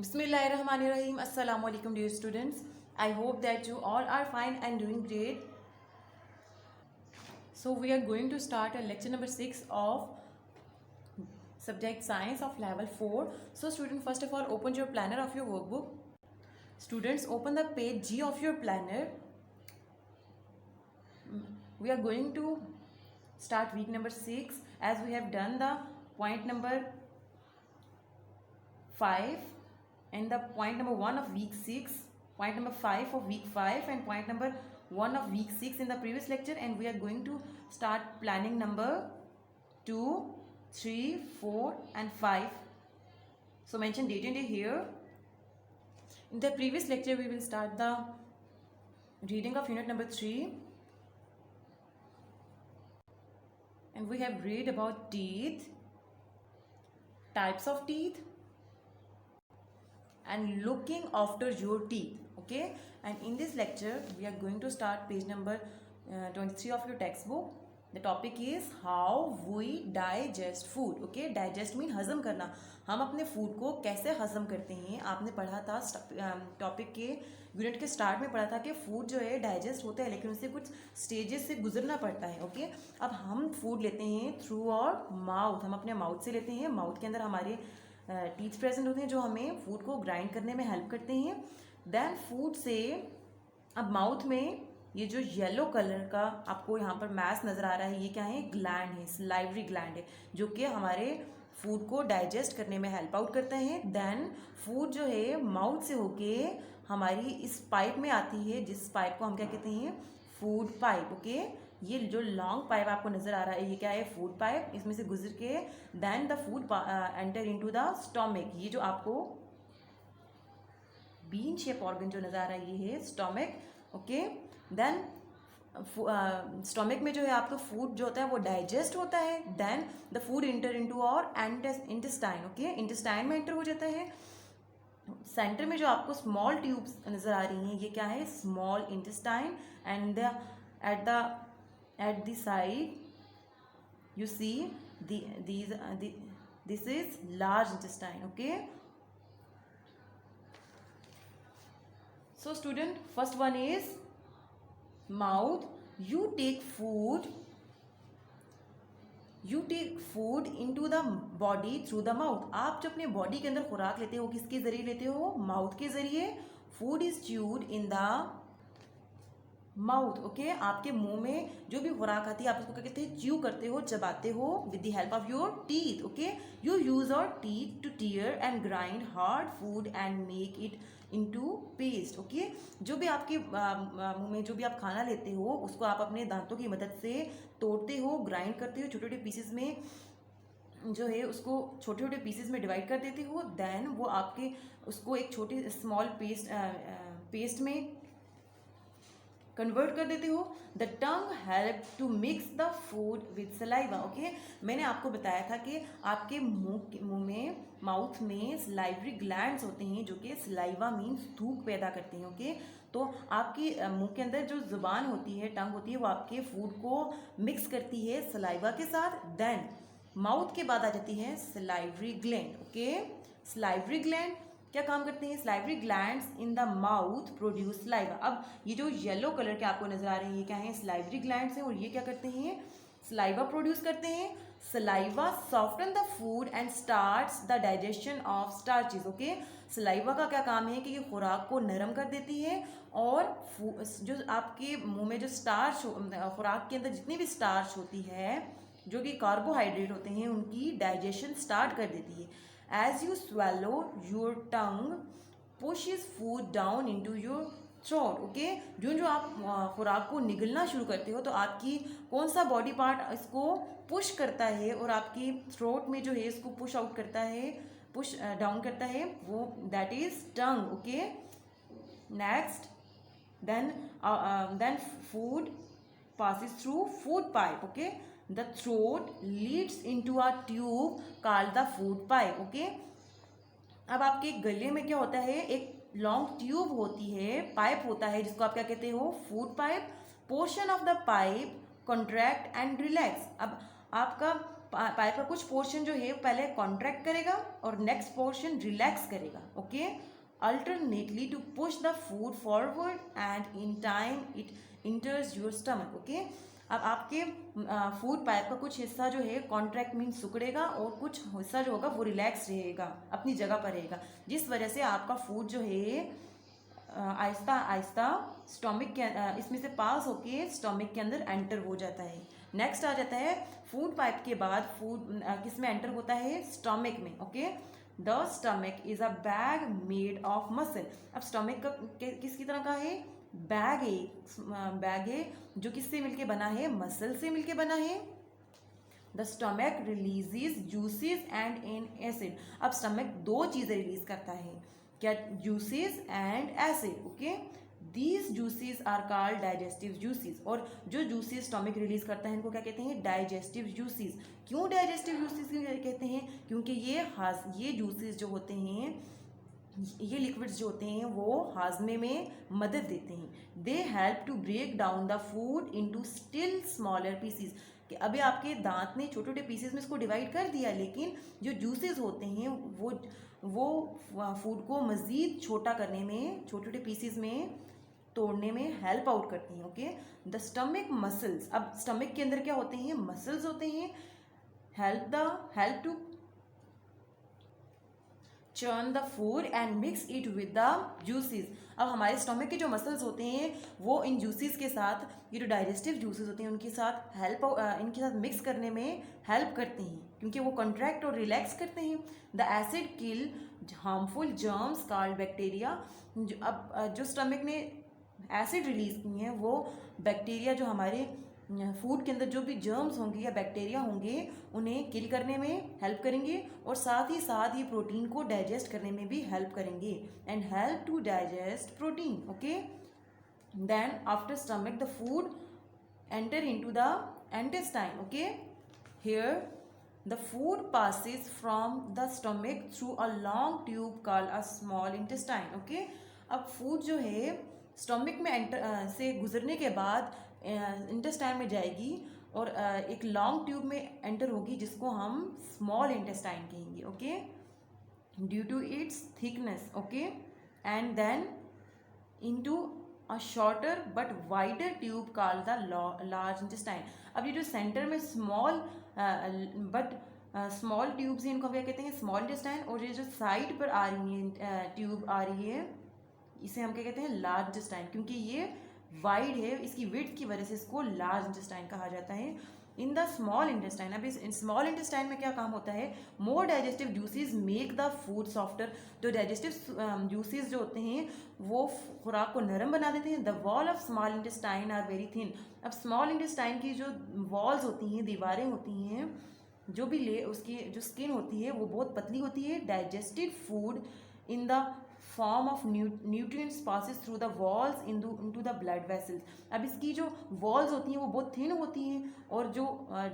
Bismillahirrahmanirrahim. Assalamu alaikum dear students. I hope that you all are fine and doing great. So we are going to start a lecture number 6 of subject science of level 4. So student, first of all, open your planner of your workbook. Students, open the page G of your planner. We are going to start week number 6 as we have done the point number 5 and the point number 1 of week 6, point number 5 of week 5 and point number 1 of week 6 in the previous lecture, and we are going to start planning number 2, 3, 4 and 5. So mention date and day here. In the previous lecture we will start the reading of unit number 3 and we have read about teeth, types of teeth and looking after your teeth. Okay, and in this lecture we are going to start page number 23 of your textbook. The topic is how we digest food. Okay, digest mean हजम करना. हम अपने food को कैसे हजम करते हैं. आपने पढ़ा था टॉपिक के यूनिट के स्टार्ट में पढ़ा था कि फूड जो है डाइजेस्ट होता है लेकिन उससे कुछ स्टेजेस से गुजरना पड़ता है. ओके, अब हम फूड लेते हैं थ्रू और माउथ. हम अपने माउथ से लेते हैं. माउथ के अंदर हमारे टीथ प्रेजेंट होते हैं जो हमें फूड को ग्राइंड करने में हेल्प करते हैं. देन फूड से अब माउथ में ये जो येलो कलर का आपको यहाँ पर मैस नज़र आ रहा है, ये क्या है? ग्लैंड है, सलाइवरी ग्लैंड है, जो कि हमारे फूड को डाइजेस्ट करने में हेल्प आउट करता है. देन फूड जो है माउथ से होके हमारी इस पाइप में आती है, जिस पाइप को हम क्या कहते हैं? Food pipe. ओके, ये जो लॉन्ग पाइप आपको नज़र आ रहा है ये क्या है? Food pipe. इसमें से गुजर के then the food enter into the stomach. ये जो आपको बीन शेप ऑर्गन जो नज़र आ रहा है ये है स्टोमक. ओके, देन स्टोमक में जो है आपका फूड जो होता है वो डाइजेस्ट होता है. Then the food enter into और इंटेस्टाइन. ओके, इंटेस्टाइन में एंटर हो जाता है. सेंटर में जो आपको स्मॉल ट्यूब्स नज़र आ रही हैं ये क्या है? Small intestine. And at the side you see this is large intestine. Okay, so student, first one is mouth. You take food into the body through the mouth. आप जो अपने बॉडी के अंदर खुराक लेते हो किसके जरिए लेते हो? माउथ के जरिए. Food is chewed in the mouth. Okay, आपके मुंह में जो भी खुराक आती है आप उसको क्या कहते हैं? च्यू करते हो, चबाते हो with the help of your teeth. Okay, you use your teeth to tear and grind hard food and make it into paste. Okay, जो भी आपके मुंह में जो भी आप खाना लेते हो उसको आप अपने दांतों की मदद से तोड़ते हो, ग्राइंड करते हो, छोटे छोटे पीसेस में जो है उसको छोटे छोटे पीसेस में डिवाइड कर देते हो. देन वो आपके उसको एक छोटे स्मॉल पेस्ट में कन्वर्ट कर देते हो. The tongue help to mix the food with saliva. Okay, मैंने आपको बताया था कि आपके मुंह में माउथ में सलाइवरी ग्लैंड्स होते हैं जो कि सलाइवा मीन्स थूक पैदा करते हैं. ओके, तो आपके मुंह के अंदर जो जुबान होती है, टंग होती है, वो आपके फूड को मिक्स करती है सलाइवा के साथ. देन माउथ के बाद आ जाती है salivary gland. Okay, salivary gland क्या काम करते हैं? Salivary glands in the mouth produce saliva. अब ये जो येलो कलर के आपको नजर आ रहे हैं ये क्या है? सलाइवरी ग्लैंड्स हैं और ये क्या करते हैं? सलाइवा प्रोड्यूस करते हैं. Saliva soften the food and starts the digestion of starches. Okay, saliva का क्या काम है कि ये खुराक को नरम कर देती है और जो आपके मुंह में जो स्टार्च खुराक के अंदर जितनी भी स्टार्च होती है जो कि कार्बोहाइड्रेट होते हैं उनकी डाइजेशन स्टार्ट कर देती है. As you swallow, your tongue pushes food down into your throat. Okay, जो आप खुराक को निगलना शुरू करते हो तो आपकी कौन सा बॉडी पार्ट इसको पुश करता है और आपकी थ्रोट में जो है इसको पुश आउट करता है, पुश डाउन करता है, वो that is tongue. Okay, next then food passes through food pipe. Okay, the throat leads into a tube called the food pipe. Okay, अब आपके गले में क्या होता है? एक लॉन्ग ट्यूब होती है, पाइप होता है जिसको आप क्या कहते हो? Food pipe. Portion of the pipe contract and relax. अब आपका पाइप का कुछ पोर्शन जो है पहले कॉन्ट्रैक्ट करेगा और नेक्स्ट पोर्शन रिलैक्स करेगा, okay, alternately to push the food forward and in time it enters your stomach, okay. अब आपके फूड पाइप का कुछ हिस्सा जो है कॉन्ट्रैक्ट मीन सिकुड़ेगा और कुछ हिस्सा जो होगा वो रिलैक्स रहेगा, अपनी जगह पर रहेगा, जिस वजह से आपका फूड जो है आहिस्ता आहिस्ता स्टमक के इसमें से पास होके स्टमक के अंदर एंटर हो जाता है। नेक्स्ट आ जाता है फूड पाइप के बाद फूड किस में एंटर होता है, स्टमक में, okay. The stomach is a bag made of muscle. अब स्टमक का किसकी तरह का है, बैग है जो किससे मिलके बना है, मसल से मिलके बना है। The stomach releases juices and an acid. अब स्टमक दो चीज़ें रिलीज करता है, क्या, juices and acid, okay. These juices are called digestive juices. और जो जूसेस स्टमक रिलीज करता है इनको क्या कहते हैं, डाइजेस्टिव जूसेस। क्यों डाइजेस्टिव जूसेस कहते हैं, क्योंकि ये जूसेस जो होते हैं, ये लिक्विड्स जो होते हैं वो हाजमे में मदद देते हैं। They help to break down the food into still smaller pieces. कि अभी आपके दांत ने छोटे छोटे पीसेस में इसको डिवाइड कर दिया, लेकिन जो जूसेस होते हैं वो फूड को मज़ीद छोटा करने में, छोटे छोटे पीसेस में तोड़ने में हेल्प आउट करती हैं, ओके। The stomach muscles. अब स्टमक के अंदर क्या होते हैं, मसल्स होते हैं, help to churn the food and mix it with the juices। अब हमारे स्टमक के जो मसल्स होते हैं वो इन जूसेस के साथ, ये जो डाइजेस्टिव जूसेस होते हैं उनके साथ इनके साथ मिक्स करने में हेल्प करते हैं, क्योंकि वो कॉन्ट्रैक्ट और रिलैक्स करते हैं। The acid kill harmful germs called bacteria. अब जो स्टमक ने एसिड रिलीज की हैं वो बैक्टीरिया जो हमारे फूड के अंदर जो भी जर्म्स होंगे या बैक्टीरिया होंगे उन्हें किल करने में हेल्प करेंगे, और साथ ही साथ ये प्रोटीन को डाइजेस्ट करने में भी हेल्प करेंगे, and help to digest protein, okay. Then after stomach the food enter into the intestine, okay. Here the food passes from the stomach through a long tube called a small intestine, okay. अब food जो है stomach में enter से गुजरने के बाद intestine में जाएगी और एक लॉन्ग ट्यूब में एंटर होगी जिसको हम स्मॉल इंटेस्टाइन कहेंगे, okay, due to its thickness, okay, and then into a shorter but wider tube called the large intestine. अब ये जो सेंटर में स्मॉल ट्यूब्स हैं इनको हम क्या कहते हैं, स्मॉल इंटेस्टाइन, और ये जो साइड पर आ रही है ट्यूब आ रही है इसे हम क्या कहते हैं, लार्ज इंटेस्टाइन, क्योंकि ये वाइड है, इसकी विड्थ की वजह से इसको लार्ज इंटेस्टाइन कहा जाता है। इन द स्मॉल इंटेस्टाइन, अब इस स्मॉल इंटेस्टाइन में क्या काम होता है, more digestive juices make the food softer. तो डाइजेस्टिव जूसेस जो होते हैं वो खुराक को नरम बना देते हैं। The wall of small intestine are very thin. अब स्मॉल इंटेस्टाइन की जो वॉल्स होती हैं, दीवारें होती हैं, जो भी उसकी जो स्किन होती है वो बहुत पतली होती है। Digested food in the form of nutrients passes through the walls into the blood vessels. अब इसकी जो वॉल्स होती हैं वो बहुत थिन होती हैं, और जो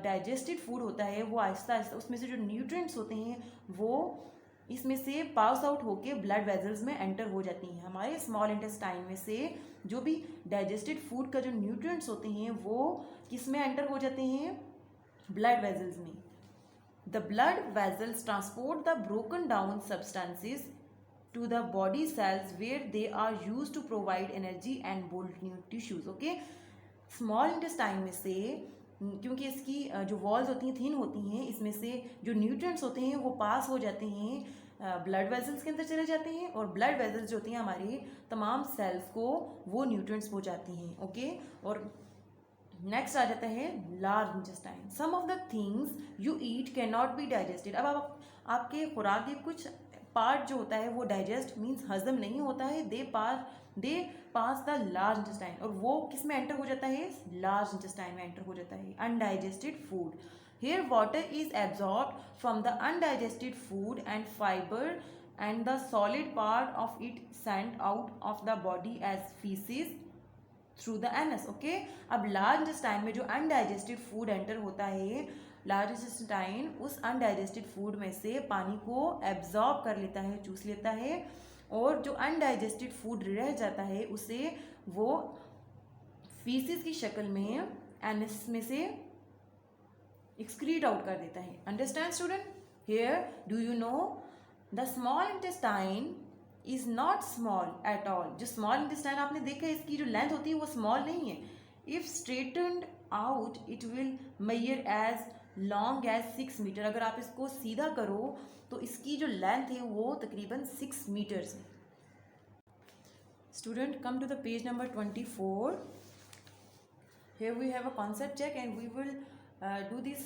डाइजेस्टेड फूड होता है वो आहिस्ता आहिस्ता उसमें से जो न्यूट्रिएंट्स होते हैं वो इसमें से पास आउट होके ब्लड वेसल्स में एंटर हो जाती हैं। हमारे स्मॉल इंटेस्टाइन में से जो भी डाइजेस्टेड फूड का जो न्यूट्रिएंट्स होते हैं वो किस में एंटर हो जाते हैं, ब्लड वेसल्स में। The blood vessels transport the broken down substances to the body cells where they are used to provide energy and build new tissues, okay। Small intestine में से क्योंकि इसकी जो वॉल्स होती हैं थिन होती हैं, इसमें से जो न्यूट्रिएंट्स होते हैं वो पास हो जाते हैं ब्लड वेसल्स के अंदर चले जाते हैं, और ब्लड वेसल्स जो होती हैं हमारी तमाम सेल्स को वो न्यूट्रिएंट्स पहुंचाती हैं, ओके। और नेक्स्ट आ जाता है large intestine. Some of the things you eat can not be digested. अब आपके खुराक के कुछ पार्ट जो होता है वो डाइजेस्ट मीन्स हजम नहीं होता है, दे पास द लार्ज इंटेस्टाइन, और वो किस में एंटर हो जाता है, लार्ज इंटेस्टाइन में एंटर हो जाता है। Undigested food, here water is absorbed from the undigested food and fibre and the solid part of it sent out of the body as faeces through the anus, okay. अब large intestine में जो undigested food enter होता है, large intestine उस undigested food में से पानी को एब्जॉर्ब कर लेता है, चूस लेता है, और जो अनडाइजेस्टेड फूड रह जाता है उसे वो फीसिस की शक्ल में एनस में से एक्सक्रीट आउट कर देता है। Understand student? Here do you know the small intestine is not small at all. जो स्मॉल इंटेस्टाइन आपने देखा है, इसकी जो लेंथ होती है वो स्मॉल नहीं है। If straightened out it will measure as long as 6 metre. अगर आप इसको सीधा करो तो इसकी जो लेंथ है वो तकरीबन 6 मीटर्स है। Student, come to the page number 24. Here we have a concept check and we will do this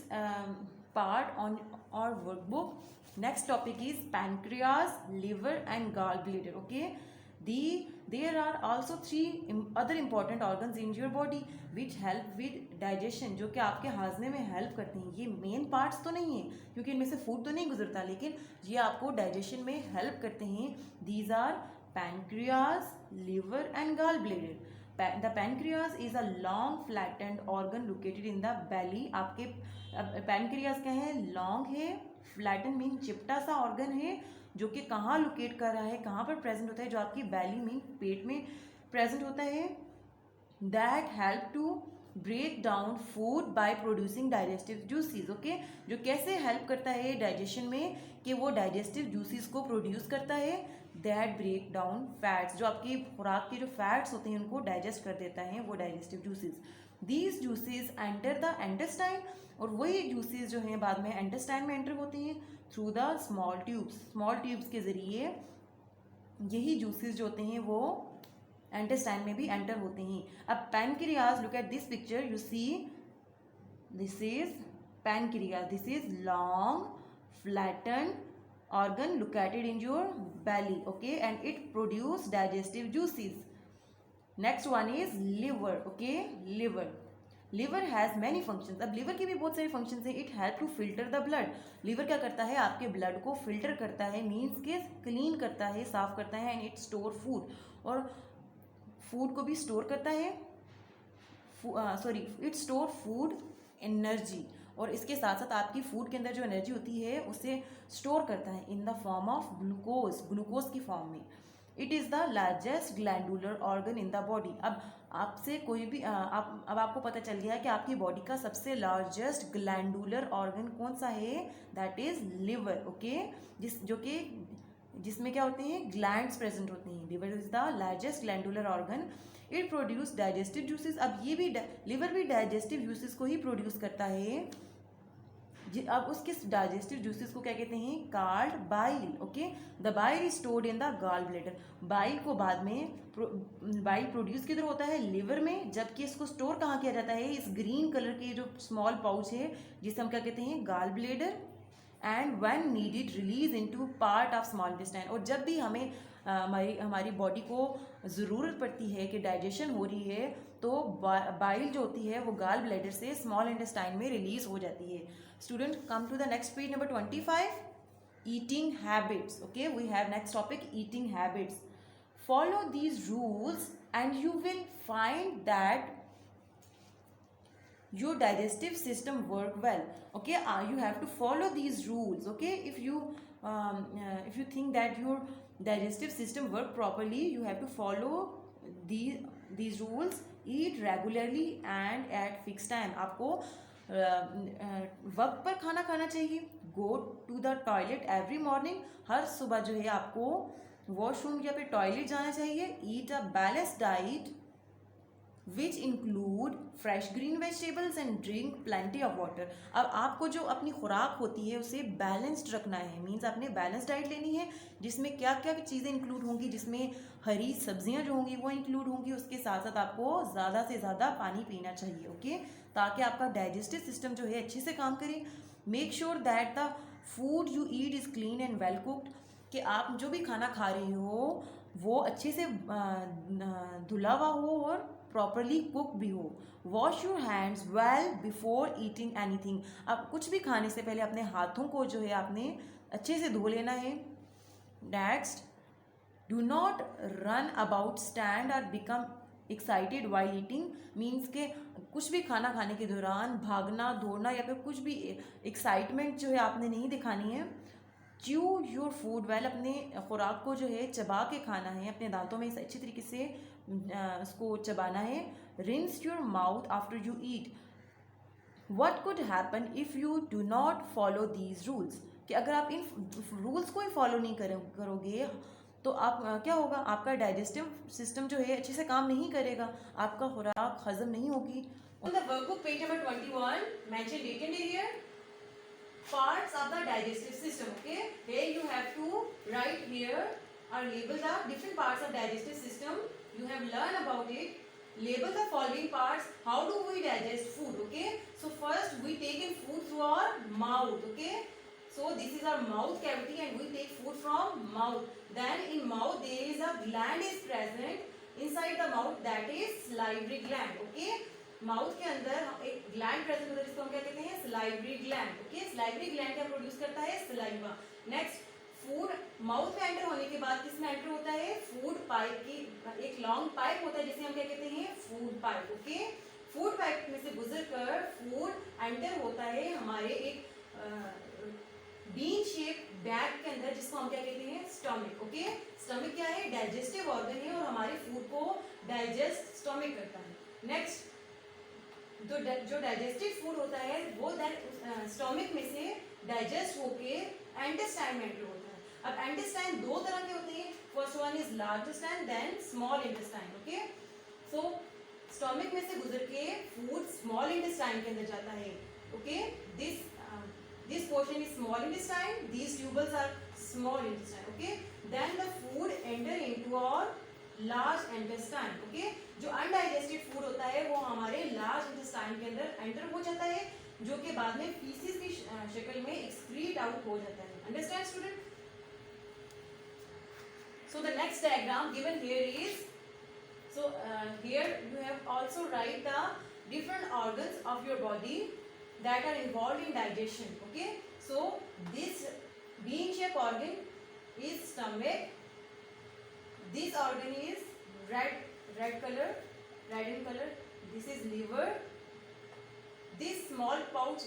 part on our workbook. Next topic is pancreas, liver and gallbladder. Okay, there are also 3 other important organs in your body which help with digestion, जो कि आपके हाजमे में help करते हैं। ये main parts तो नहीं है क्योंकि इनमें से फूड तो नहीं गुजरता, लेकिन ये आपको डाइजेशन में हेल्प करते हैं। These are pancreas, liver and gallbladder. The pancreas is a long flattened organ located in the belly. आपके pancreas क्या है? लॉन्ग है, flattened मीन चिपटा सा ऑर्गन है जो कि कहाँ लोकेट कर रहा है, कहाँ पर प्रेजेंट होता है? जो आपकी belly मीन पेट में प्रेजेंट होता है। That help to break down food by producing digestive juices. Okay, जो कैसे हेल्प करता है डाइजेशन में कि वो डाइजेस्टिव जूसेस को प्रोड्यूस करता है। दैट ब्रेक डाउन फैट्स, जो आपकी खुराक के जो फैट्स होते हैं उनको डाइजेस्ट कर देता है वो digestive juices. These juices enter the intestine, और वही जूसेस जो हैं बाद में इंटेस्टाइन में एंटर होते हैं through the small tubes. Small tubes के ज़रिए यही जूसेस जो होते हैं वो इंटेस्टाइन में भी एंटर होते हैं। अब pancreas, look at this picture, you see this is pancreas, this is long flattened organ located in your belly, okay, and it produce digestive juices. Next one is liver. Okay, liver has many functions. अब liver की भी बहुत सारी functions हैं। It help to filter the blood. liver क्या करता है? आपके blood को filter करता है, means के clean करता है, साफ करता है, and it store food, और food को भी store करता है, it store food energy, और इसके साथ साथ आपकी फूड के अंदर जो एनर्जी होती है उसे स्टोर करता है in the form of glucose की फॉर्म में। It is the largest glandular organ in the body. अब आपसे कोई भी अब आपको पता चल गया है कि आपकी बॉडी का सबसे लार्जेस्ट ग्लैंडुलर ऑर्गन कौन सा है? That is liver. ओके, जिसमें क्या होते हैं? ग्लैंड्स प्रेजेंट होते हैं। Liver is the largest glandular organ. It produce digestive juices. अब ये भी लिवर भी डाइजेस्टिव जूसेस को ही प्रोड्यूस करता है। अब उसके डाइजेस्टिव जूसेस को क्या कहते हैं? Called bile. Okay, the bile is stored in the gall bladder. Bile को बाद में बाइल प्रोड्यूस किधर होता है? लिवर में, जबकि इसको स्टोर कहाँ किया जाता है? इस ग्रीन कलर के जो स्मॉल पाउच है जिसे हम क्या कहते हैं? Gall bladder. And when needed release into part of small intestine. और जब भी हमें हमारी बॉडी को ज़रूरत पड़ती है कि डाइजेशन हो रही है तो बाइल जो होती है वो गॉल ब्लैडर से स्मॉल इंटेस्टाइन में रिलीज हो जाती है। Student, come to the next page number 25. Eating habits. Okay, we have next topic eating habits. Follow these rules and you will find that your digestive system work well. Okay, you have to follow these rules. Okay, if you think that your digestive system work properly, you have to follow these rules. Eat regularly and at fixed time. आपको वक्त पर खाना खाना चाहिए। Go to the toilet every morning. हर सुबह जो है आपको वॉशरूम या फिर टॉयलेट जाना चाहिए। Eat a balanced diet which include fresh green vegetables and drink plenty of water. अब आपको जो अपनी खुराक होती है उसे बैलेंस्ड रखना है। मीन्स आपने बैलेंस डाइट लेनी है जिसमें क्या क्या चीज़ें इंक्लूड होंगी, जिसमें हरी सब्जियां जो होंगी वो इंक्लूड होंगी। उसके साथ साथ आपको ज़्यादा से ज़्यादा पानी पीना चाहिए। ओके, ताकि आपका डाइजेस्टिव सिस्टम जो है अच्छे से काम करे। Make sure that the food you eat is clean and well cooked, कि आप जो भी खाना खा रही हो वो अच्छे से धुला हुआ हो और प्रॉपरली कुक भी हो। Wash your hands well before eating anything. अब कुछ भी खाने से पहले अपने हाथों को जो है आपने अच्छे से धो लेना है। Next, do not run about, stand और become excited while eating. Means के कुछ भी खाना खाने के दौरान भागना, दौड़ना या फिर कुछ भी एक्साइटमेंट जो है आपने नहीं दिखानी है। च्यू योर फूड वेल, अपने खुराक को जो है चबा के खाना है, अपने दांतों में अच्छी तरीके से उसको चबाना है। Rinse your mouth after you eat. what could happen if you do not follow these rules? कि अगर आप इन रूल्स को ही फॉलो नहीं करोगे तो आप क्या होगा, आपका डाइजेस्टिव सिस्टम जो है अच्छे से काम नहीं करेगा, आपका खुराक हजम नहीं होगी. On the workbook page number 21 mentioned written here parts of the digestive system. Okay, here you have to write here or label the different parts of digestive system. You have learned about it. Label the following parts. How do we digest food? Okay, so first we take in food through our mouth. Okay, so this is our mouth cavity and we take food from mouth. Then in mouth there is a gland is present inside the mouth, that is salivary gland. Okay, mouth के अंदर एक gland present होता है जिसको हम क्या कहते हैं, salivary gland. Okay, salivary gland क्या प्रोड्यूस करता है, सलाइवा. नेक्स्ट, फूड माउथ में एंटर होने के बाद किसमें एंटर होता है, फूड पाइप की एक लॉन्ग पाइप होता है जिसे हम क्या कहते हैं, food pipe. Okay, food pipe में से गुजर कर फूड एंटर होता है हमारे एक बीन शेप बैग के अंदर जिसको हम क्या कहते हैं, स्टमक. ओके, स्टमक क्या है, डाइजेस्टिव ऑर्गन है और हमारे फूड को डाइजेस्ट स्टमक करता है. नेक्स्ट, जो डाइजेस्टिव फूड होता है वो स्टमक में से डाइजेस्ट होके इंटेस्टाइन में एंटर होता है. अब इंटेस्टाइन दो तरह के होते हैं, first one is large intestine then small intestine. Okay, so stomach में से गुजर के फूड स्मॉल इंटेस्टाइन के अंदर जाता है. Okay, this portion is small intestine, these tubules are small intestine. Okay, then the food enter into our large intestine. Okay, जो undigested food होता है वो हमारे लार्ज इंटेस्टाइन के अंदर एंटर हो जाता है, जो कि बाद में फीसिस की शक्ल में एक्सक्रीट आउट हो जाता है. Understand student? So the next diagram given here is, so here you have also write the different organs of your body that are involved in digestion. Okay, so this bean shaped organ is stomach. This organ is red color, red in color. This is liver. This small pouch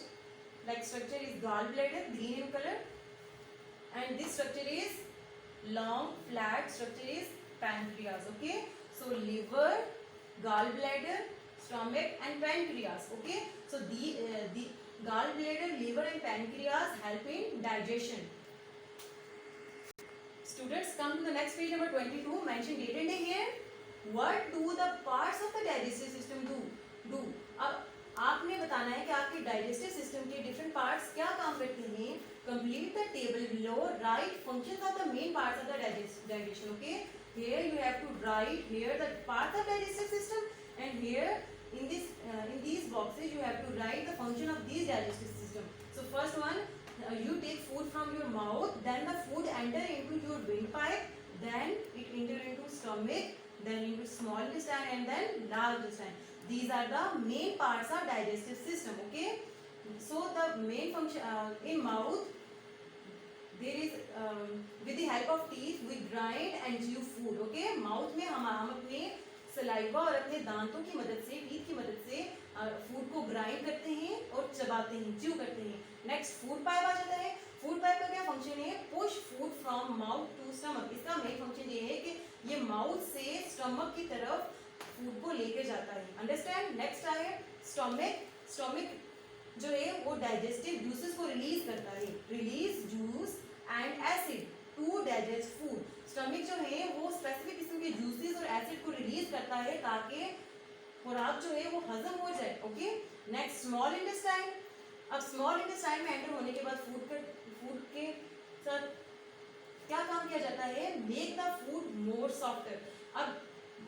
like structure is gallbladder, green in color. And this structure is long flat structure is pancreas. Okay, so liver, gallbladder, stomach and pancreas. Okay, so the gallbladder, liver and pancreas help in digestion. Students, come to the next page number 22. Mention date and day here. What do the parts of the digestive system do? अब आपने बताना है कि आपके digestive system के different parts क्या काम करते हैं. Complete the table below, write functions of the main parts of the digestion. Okay, here you have to write here the parts of digestive system and here in these boxes you have to write the function of these digestive system. So first one, you take food from your mouth, then the food enter into your windpipe, then it enter into stomach, then into small intestine and then large intestine. These are the main parts of digestive system. Okay, so the main function in mouth there is with the help of teeth we grind and chew food. Okay, mouth में हम अपने saliva और अपने दांतों की मदद से, teeth की मदद से फूड को ग्राइंड करते हैं और चबाते हैं, च्यू करते हैं. नेक्स्ट, फूड पाइप आ जाता है. फूड पाइप का क्या फंक्शन है, push food from mouth to stomach. इसका मेन फंक्शन ये है कि ये माउथ से स्टमक की तरफ फूड को लेके जाता है. अंडरस्टैंड? नेक्स्ट आए स्टमक. स्टमक जो है वो डाइजेस्टिव जूसेस को रिलीज करता है, release juice and acid to digest food. Stomach जो है वो स्पेसिफिक किस्म के जूसेस और एसिड को रिलीज करता है ताकि खुराक जो है वो हजम हो जाए. Okay, next small intestine. अब स्मॉल इंटेस्टाइन में एंटर होने के बाद फूड के साथ क्या काम किया जाता है, make the food more softer. अब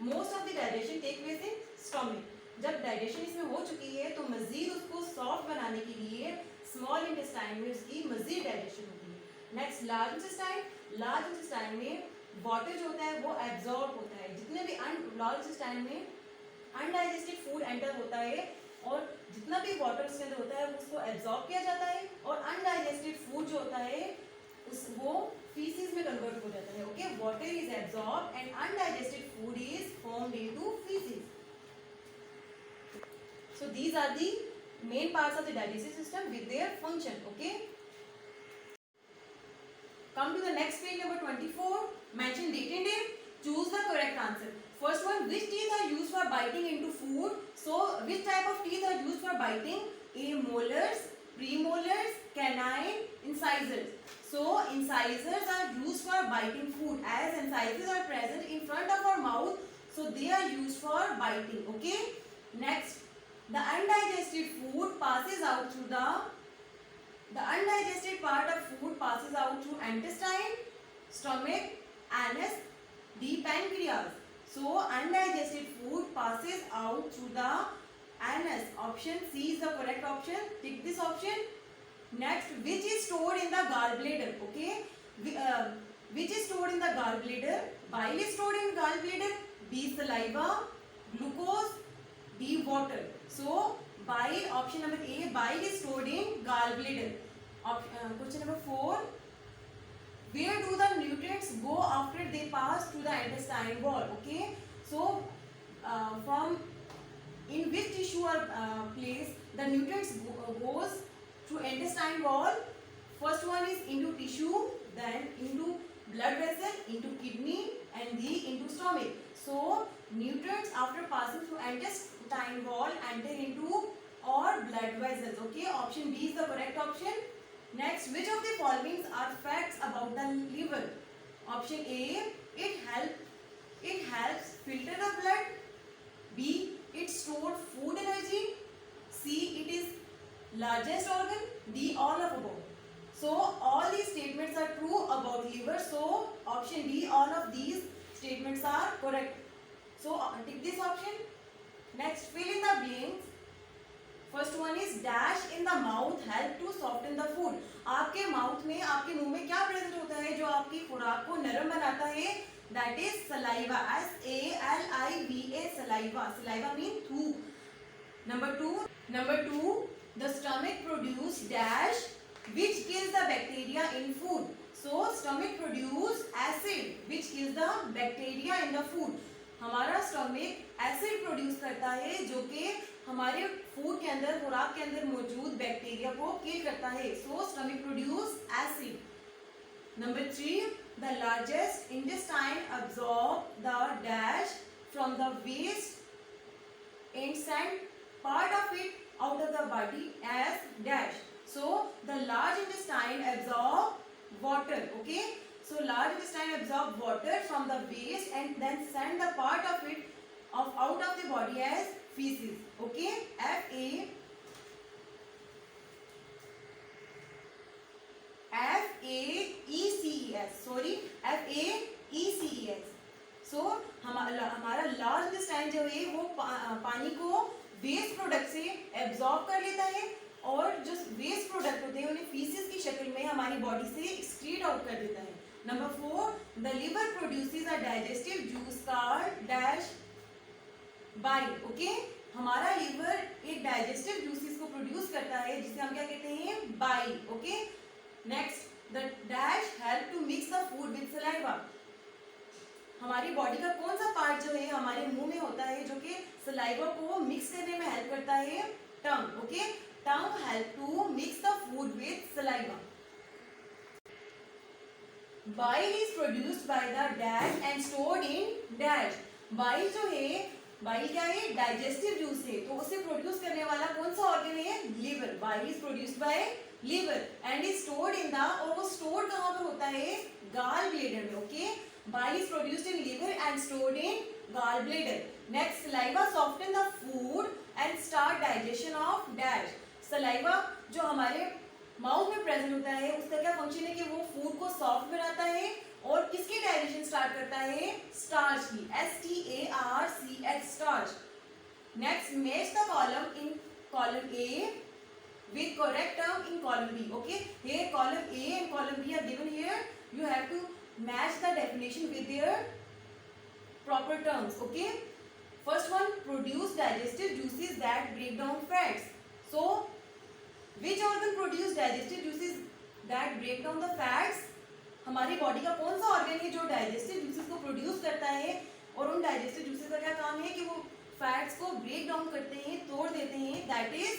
most of the digestion take place in stomach. जब डाइजेशन इसमें हो चुकी है तो मजीद उसको सॉफ्ट बनाने के लिए स्मॉल इंटेस्टाइन में उसकी मजीद डाइजेशन होती है. Next, large intestine. Large intestine में वाटर जो होता है वो एब्जॉर्ब होता है. जितने भी लार्ज इंटेस्टाइन में अनडाइजेस्टेड फूड एंटर होता है और जितना भी वाटर उसके अंदर होता है उसको एब्जॉर्ब किया जाता है और अनडाइजेस्टेड फूड जो होता है वो फीसिस में कन्वर्ट हो जाता है. Okay, water is absorb and undigested food is formed into faeces. So these are the main parts of the digestive system with their function. Okay, come to the next page number 24. Mention date and day. Choose the correct answer. First one, which teeth are used for biting into food? So which type of teeth are used for biting A. Molars, premolars, canine, incisors. So incisors are used for biting food. As incisors are present in front of our mouth, so they are used for biting. Okay. Next, the undigested food passes out through the undigested part of food passes out through intestine, stomach, anus, the pancreas. So undigested food passes out through the anus. Option C is the correct option. Tick this option. Next, which is stored in the gallbladder? Okay, which is stored in the gallbladder? Bile is stored in gallbladder. B. Saliva, glucose, D. Water. So bile, option number A, bile is stored in gallbladder. Question number 4. Where do the nutrients go after they pass through the intestine wall? Okay, so from in which tissue or place the nutrients goes through intestine wall? First one is into tissue, then into blood vessel, into kidney, and into stomach. So nutrients after passing through intestine wall enter into or blood vessels. Okay, option B is the correct option. Next, which of the following are facts about the liver? Option A, it helps filter the blood. B, it stores food energy. C, it is largest organ. D, all of above. So all these statements are true about liver. So option D, all of these statements are correct. So tick this option. Next, fill in the blanks. First one is dash in the mouth help to soften the food. आपके mouth में, आपके मुंह में क्या present होता है जो आपकी खुराक को नरम बनाता है? That is saliva. SALIVA, saliva. Saliva mean थूक. Number two the stomach produce dash which kills the bacteria in food. So stomach produce acid which kills the bacteria in the food. हमारा स्टमक एसिड प्रोड्यूस करता है जो कि हमारे food के अंदर, खुराक के अंदर मौजूद बैक्टीरिया को किल करता है. So stomach produce acid. Number 3, the largest intestine absorb the dash from the waste and send part of it out of the body as dash. So the large intestine absorb water. Okay, so large intestine absorb water from the waste and then send the part of it out of the body as feces. Okay, FAECES. Sorry, FAECES. So हमारा large intestine जो है वो पानी को waste product से absorb कर लेता है और जो वेस्ट प्रोडक्ट होते हैं उन्हें फीसिस की शक्ल में हमारी बॉडी से एक्सक्रीट आउट कर देता है. Number 4, the liver produces a digestive juice called dash bile. Okay, हमारा लिवर एक डाइजेस्टिव जूसेस को प्रोड्यूस करता है जिसे हम क्या कहते हैं? Bile. Okay, next, the dash help to mix the food with saliva. हमारी बॉडी का कौन सा पार्ट जो है हमारे मुंह में होता है जो कि सलाइवा को मिक्स करने में हेल्प करता है? Tongue. Okay, tongue help to mix the food with saliva. Bile is produced by the dash and stored in dash. Bile जो है, बाइल क्या है? डाइजेस्टिव जूस है, तो उसे प्रोड्यूस करने वाला कौन सा ऑर्गन है? Liver. Bile is produced bye liver and is stored in the, और वो स्टोर्ड कहाँ पर होता है? गॉल ब्लैडर में. Okay, bile is produced in liver and stored in gallbladder. Next, saliva soften the food and start digestion of dash. Saliva जो हमारे mouth में प्रेजेंट होता है उसका क्या फंक्शन है कि वो फूड को सॉफ्ट बनाता है और किसकी डाइजेशन स्टार्ट करता है? स्टार्च की. STARCH, starch. Next, match the column in column A with correct term in column B. Okay, here column A and column B are given here. You have to match the definition with their proper terms. Okay, first one, produce digestive juices that break down fats. So which organ produce digestive juices that break down the fats? हमारी body का कौन सा organ है जो digestive juices को produce करता है और उन डाइजेस्टिव जूसेस का क्या काम है कि वो फैट्स को ब्रेक डाउन करते हैं, तोड़ देते हैं? That is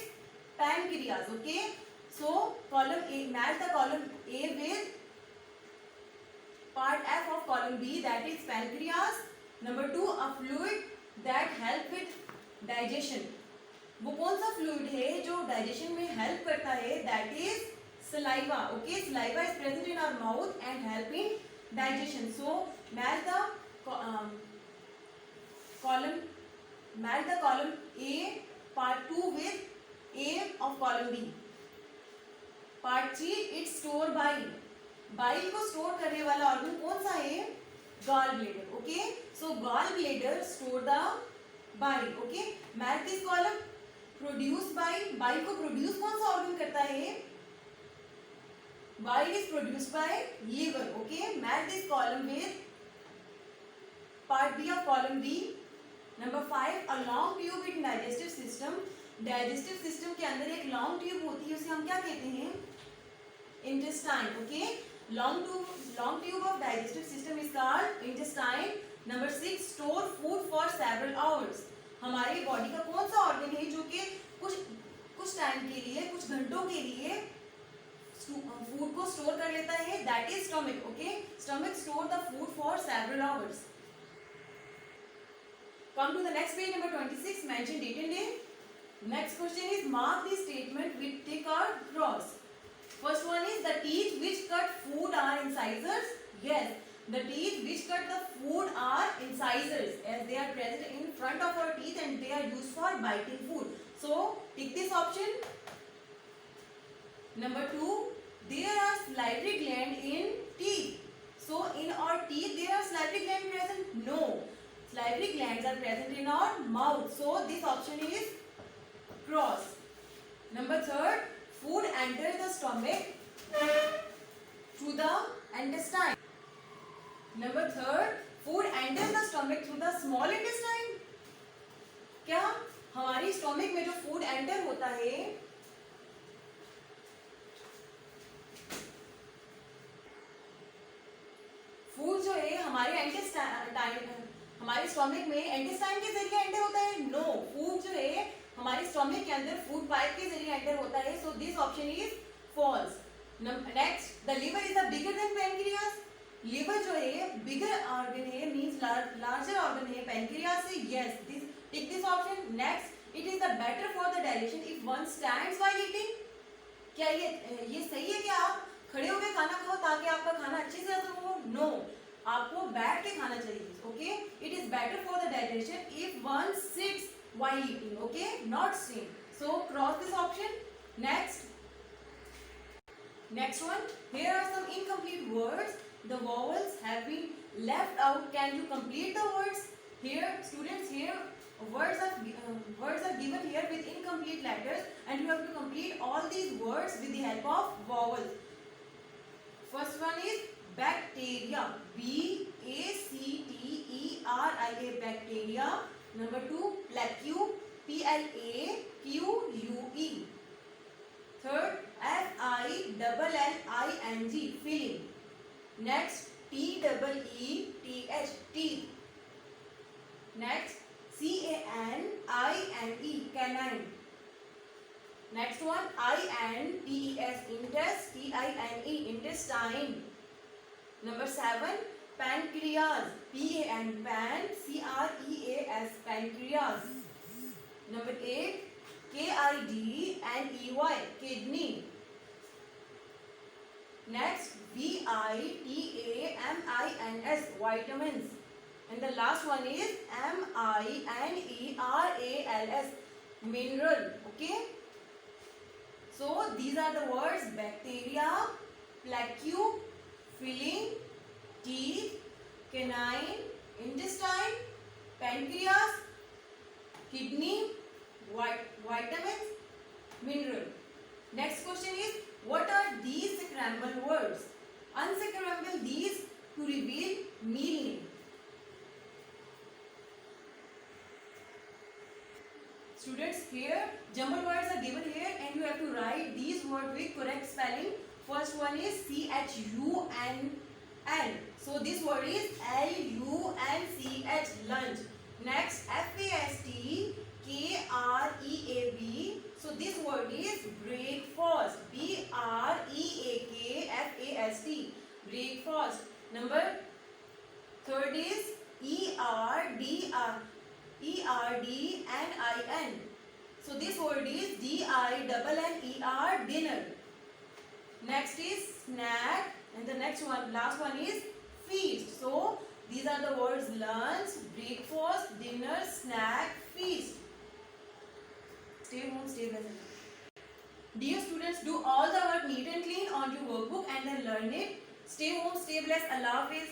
pancreas. Okay, so column A, match the column A with part F of column B, that is pancreas. Number 2, a fluid that help with digestion. वो कौन सा फ्लूइड है जो डाइजेशन में हेल्प करता है? That is saliva. Okay, saliva is present in our mouth and help in digestion. So match the column A part 2 with A of column B. Part 3 it's store bile. Bile को store करने वाला organ कौन सा है? Gall bladder. Okay, so gall bladder store the bile. Okay, match this column. Produce bile. Bile को produce कौन सा organ करता है? Bile is produced by liver. Okay, match this column with part B of column B. Number 5, a long tube in digestive system. Digestive system के अंदर एक long tube होती है, उसे हम क्या कहते हैं? Intestine. Okay, long tube of digestive system is called intestine. Number 6, store food for several hours. हमारी बॉडी का कौन सा ऑर्गन है जो कि कुछ टाइम के लिए, कुछ घंटों के लिए फूड को स्टोर कर लेता है? That is stomach. Okay, stomach store the food for several hours. Come to the next page, number 26. Mention date and day. Next question is mark the statement with tick और cross. First one is the teeth which cut food are incisors. Yes, the teeth which cut the food are incisors as they are present in front of our teeth and they are used for biting food. So tick this option. Number 2, there are salivary gland in teeth. So in our teeth there are salivary gland present? No, salivary glands are present in our mouth. So this option is cross. Number 3, food enters the stomach through the intestine. Number 3, food enters the stomach through the small intestine. क्या हमारी stomach में जो food enter होता है food जो है हमारे हमारे स्टोमक में एंटेस्टाइन के जरिए एंटर होता है? नो, फूड जो है हमारे स्टोमक के अंदर फूड पाइप के जरिए एंटर होता है. So this option is false. Next, the liver is the bigger than pancreas. Liver जो है बिगर ऑर्गन है, मींस लार्जर ऑर्गन है पैनक्रियास से. Yes, this tick this option. Next, it is the better for the digestion if one stands while eating. क्या ये सही है कि आप खड़े होकर खाना खाओ ताकि आपका खाना अच्छे से हजम हो? नो, आपको बैठ के खाना चाहिए. Okay, it is better for the digestion if one sits while eating. Okay, not staying. So cross this option. Next one, here are some incomplete words. The vowels have been left out. Can you complete the words? Here, students, words are given here with incomplete letters, and you have to complete all these words with the help of vowels. First one is bacteria. B-A-C-T-E-R-I-A. Bacteria. Number 2, plaque. P-L-A-Q-U-E. Third, F-I-L-L-I-N-G. Filling. Next, T-E-E-T-H. Teeth. Next, C-A-N-I-N-E. Canine. Next one, I-N-T-E-S. Intest. T-I-N-E. Intestine. Number 7, pancreas. P-A-N. Pan. C-R-E-A-S. Pancreas. Number 8, K-I-D-N-E-Y. Kidney. Next, V-I-T-A-M-I-N-S. Vitamins. And the last one is M-I-N-E-R-A-L-S. Mineral. Okay. So these are the words: bacteria, plaque, filling, teeth, canine, intestine, pancreas, kidney, vitamins, mineral. Next question is, what are these scrambled words? Unscramble these to reveal meaning. Students, here jumbled words are given here and you have to write these words with correct spelling. First one is C-H-U-N-L. So this word is L-U-N-C-H, lunch. Next, F-A-S-T-K-R-E-A-B. So this word is breakfast. B-R-E-A-K-F-A-S-T. Breakfast. Number third is E-R-D-N-I-N. So So this word is D-I-N-N-E-R, dinner. Next is snack, and the next one, last one is feast. So these are the words lunch, breakfast, dinner, snack, feast. Stay home, stay blessed. Dear students, do all the work neat and clean on your workbook and then learn it. Stay home, stay blessed. Allah Hafiz.